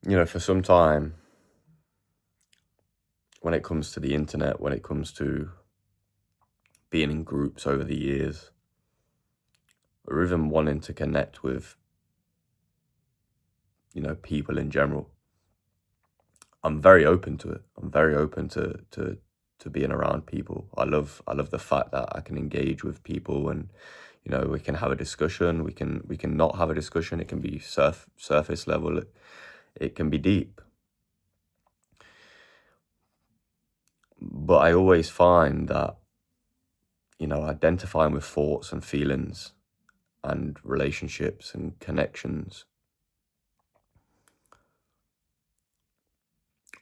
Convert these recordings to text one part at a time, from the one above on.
For some time, when it comes to the internet, when it comes to being in groups over the years, or even wanting to connect with, people in general, I'm very open to it. I'm very open to being around people. I love the fact that I can engage with people, and we can have a discussion. We can not have a discussion. It can be surface level. It can be deep. But I always find that identifying with thoughts and feelings and relationships and connections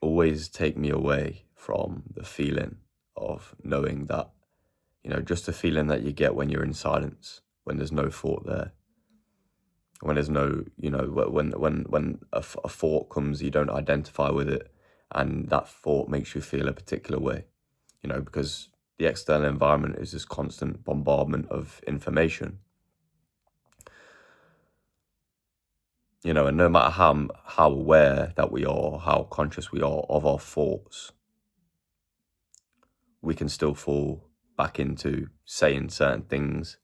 always take me away from the feeling of knowing that, just the feeling that you get when you're in silence, when there's no thought there, when there's no, when a thought comes, you don't identify with it, and that thought makes you feel a particular way, because the external environment is this constant bombardment of information, and no matter how aware that we are, how conscious we are of our thoughts, we can still fall back into saying certain things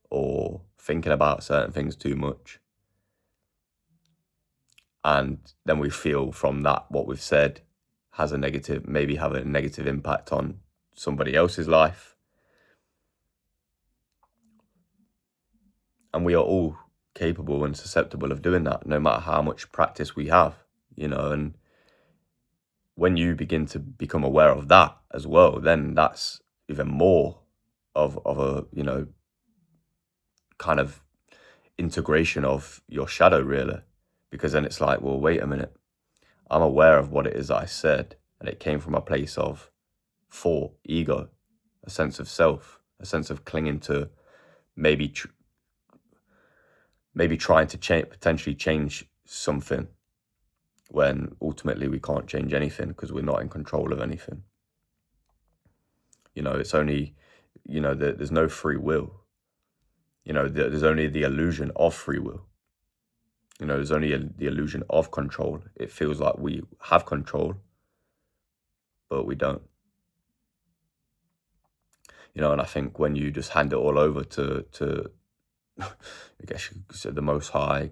or thinking about certain things too much. And then we feel from that what we've said has maybe have a negative impact on somebody else's life. And we are all capable and susceptible of doing that, no matter how much practice we have, and when you begin to become aware of that as well, then that's even more of a, kind of integration of your shadow, really, because then it's like, well, wait a minute, I'm aware of what it is that I said, and it came from a place of thought, ego, a sense of self, a sense of clinging to maybe maybe trying to potentially change something, when ultimately we can't change anything because we're not in control of anything. It's only, there's no free will. There's only the illusion of free will. There's only the illusion of control. It feels like we have control, but we don't. And I think when you just hand it all over to I guess you could say the Most High,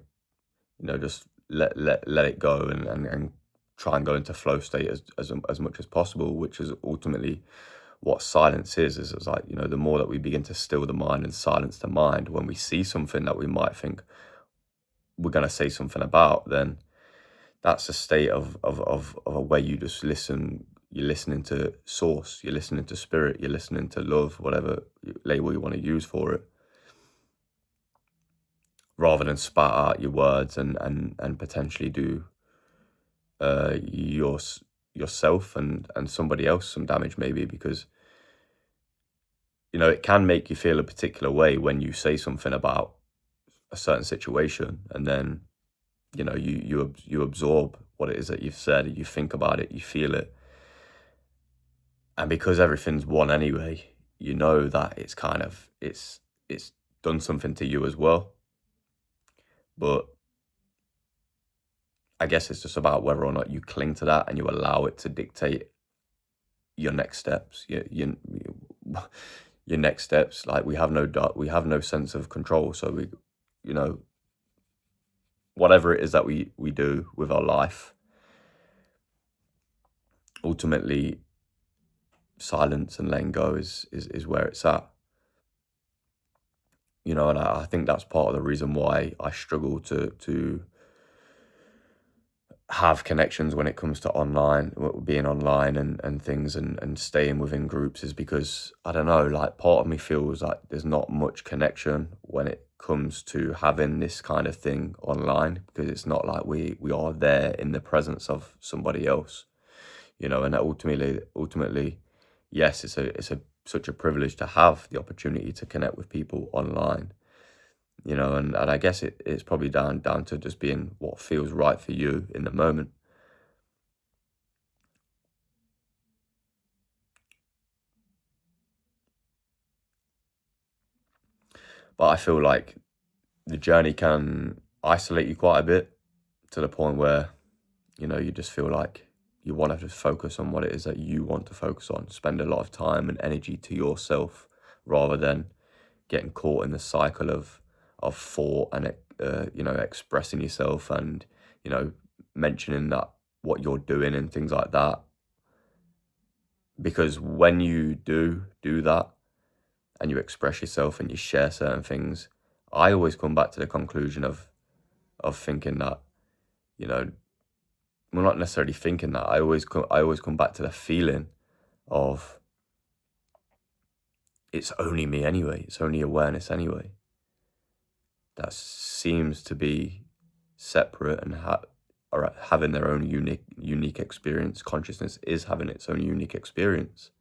just let it go, and try and go into flow state as much as possible, which is ultimately what silence is. It's like, the more that we begin to still the mind and silence the mind, when we see something that we might think we're going to say something about, then that's a state of a way you just listen. You're listening to source, you're listening to spirit, you're listening to love, whatever label you want to use for it, rather than spat out your words and potentially do yourself and somebody else some damage, maybe, because it can make you feel a particular way when you say something about a certain situation, and then you absorb what it is that you've said, you think about it, you feel it, and because everything's one anyway, that it's kind of it's done something to you as well. But I guess it's just about whether or not you cling to that and you allow it to dictate your next steps. Your next steps, like, we have no sense of control, so we, whatever it is that we do with our life, ultimately silence and letting go is where it's at. And I think that's part of the reason why I struggle to have connections when it comes to being online and things, and staying within groups, is because, I don't know, like, part of me feels like there's not much connection when it comes to having this kind of thing online, because it's not like we are there in the presence of somebody else, and ultimately, yes, it's such a privilege to have the opportunity to connect with people online, and I guess it's probably down to just being what feels right for you in the moment. But I feel like the journey can isolate you quite a bit, to the point where you know, you just feel like you want to just focus on what it is that you want to focus on, spend a lot of time and energy to yourself rather than getting caught in the cycle of thought and you know, expressing yourself and, you know, mentioning that what you're doing and things like that. Because when you do that and you express yourself and you share certain things, I always come back to the conclusion of thinking that, you know, well, not necessarily thinking that. I always come back to the feeling of it's only me anyway. It's only awareness anyway. That seems to be separate and are having their own unique experience. Consciousness is having its own unique experience.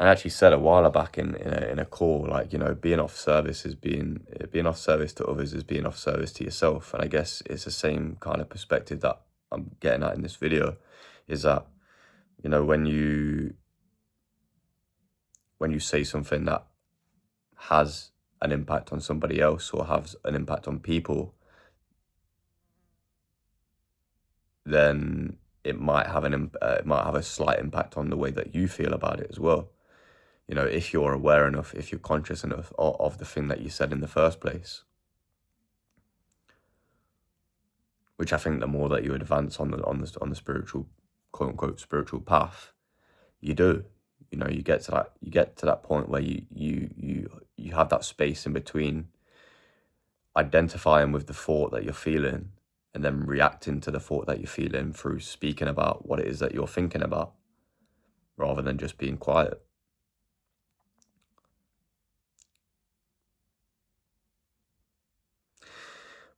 I actually said a while back in a call, like, you know, being off service is being off service to others is being off service to yourself. And I guess it's the same kind of perspective that I'm getting at in this video, is that, you know, when you say something that has an impact on somebody else or has an impact on people, then it might have it might have a slight impact on the way that you feel about it as well. You know, if you're aware enough, if you're conscious enough of the thing that you said in the first place, which I think the more that you advance on the spiritual, quote unquote, spiritual path, you do. You know, you get to that point where you have that space in between identifying with the thought that you're feeling and then reacting to the thought that you're feeling through speaking about what it is that you're thinking about, rather than just being quiet.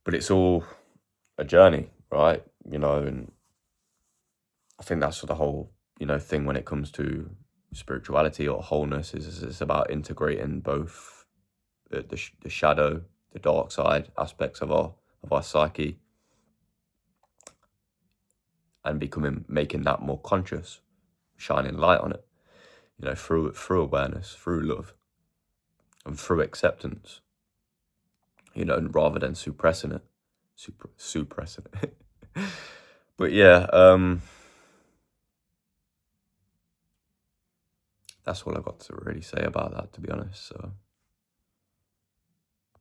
But it's all a journey, right? You know, and I think that's the whole, you know, thing when it comes to spirituality or wholeness is it's about integrating both the shadow, the dark side aspects of our psyche, and making that more conscious, shining light on it, you know, through awareness, through love, and through acceptance, you know, rather than suppressing it, suppressing it. But yeah, that's all I've got to really say about that, to be honest. So.